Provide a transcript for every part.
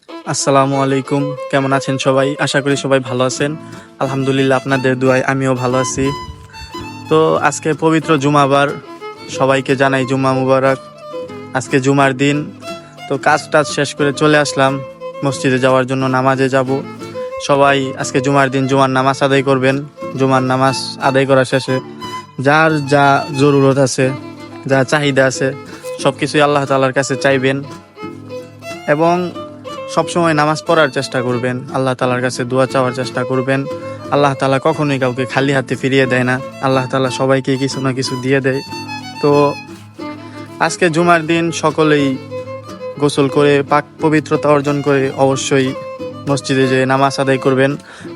আসসালামু আলাইকুম, কেমন আছেন সবাই? আশা করি সবাই ভালো আছেন। আলহামদুলিল্লাহ, আপনাদের দোয়ায় আমিও ভালো আছি। তো আজকে পবিত্র জুমাবার, সবাইকে জানাই জুম্মা মুবারক। আজকে জুমার দিন, তো কাজ টাজ শেষ করে চলে আসলাম মসজিদে যাওয়ার জন্য, নামাজে যাব। সবাই আজকে জুমার দিন জুমার নামাজ আদায় করবেন। জুমার নামাজ আদায় করা শেষে যার যা জরুরত আছে, যা চাহিদা আছে, সব কিছুই আল্লাহ তাআলার কাছে চাইবেন এবং সবসময় নামাজ পড়ার চেষ্টা করবেন, আল্লাহ তাআলার কাছে দোয়া চাওয়ার চেষ্টা করবেন। আল্লাহ তাআলা কখনোই কাউকে খালি হাতে ফিরিয়ে দেয় না, আল্লাহ তাআলা সবাইকে কিছু না কিছু দিয়ে দেয়। তো আজকে জুমার দিন সকলেই গোসল করে পাক পবিত্রতা অর্জন করে অবশ্যই মসজিদে যেয়ে নামাজ আদায় করবেন।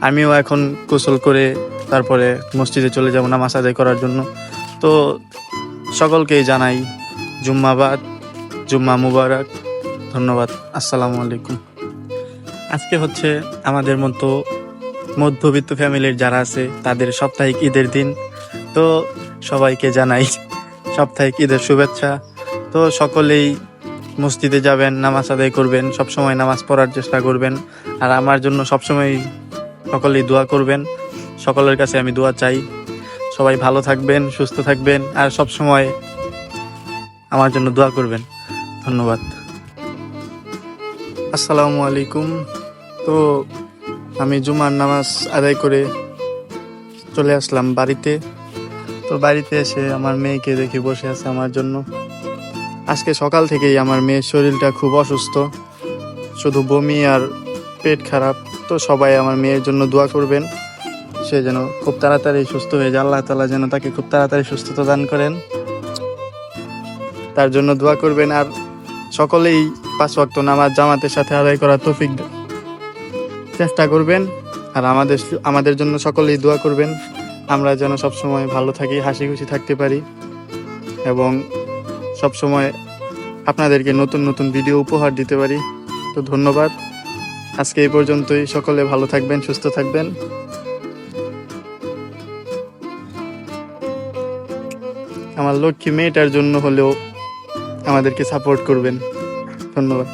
আমিও এখন গোসল করে তারপরে মসজিদে চলে যাব নামাজ আদায় করার জন্য। তো সকলকেই জানাই জুম্মাবাদ, জুম্মা মুবারক। ধন্যবাদ। আসসালামু আলাইকুম। আজকে হচ্ছে আমাদের মতো মধ্যবিত্ত ফ্যামিলির যারা আছে তাদের সাপ্তাহিক ঈদের দিন। তো সবাইকে জানাই সাপ্তাহিক ঈদের শুভেচ্ছা। তো সকলেই মসজিদে যাবেন, নামাজ আদায় করবেন, সবসময় নামাজ পড়ার চেষ্টা করবেন। আর আমার জন্য সবসময় সকলেই দোয়া করবেন। সকলের কাছে আমি দোয়া চাই, সবাই ভালো থাকবেন, সুস্থ থাকবেন, আর সবসময় আমার জন্য দোয়া করবেন। ধন্যবাদ। আসসালামু আলাইকুম। তো আমি জুমার নামাজ আদায় করে চলে আসলাম বাড়িতে। তো বাড়িতে এসে আমার মেয়েকে দেখে বসে আছে আমার জন্য। আজকে সকাল থেকেই আমার মেয়ের শরীরটা খুব অসুস্থ, শুধু বমি আর পেট খারাপ। তো সবাই আমার মেয়ের জন্য দোয়া করবেন, সে যেন খুব তাড়াতাড়ি সুস্থ হয়ে যায়। আল্লাহ তাআলা যেন তাকে খুব তাড়াতাড়ি সুস্থতা দান করেন, তার জন্য দোয়া করবেন। আর সকলেই 5 ওয়াক্ত নামাজ জামাতের সাথে আদায় করার তৌফিক চেষ্টা করবেন। আর আমাদের জন্য সকলেই দোয়া করবেন, আমরা যেন সবসময় ভালো থাকি, হাসি খুশি থাকতে পারি এবং সবসময় আপনাদেরকে নতুন নতুন ভিডিও উপহার দিতে পারি। তো ধন্যবাদ। আজকে এই পর্যন্তই। সকলে ভালো থাকবেন, সুস্থ থাকবেন। আমার লক্ষ্মী মেয়েটার জন্য হলেও আমাদেরকে সাপোর্ট করবেন। ধন্যবাদ।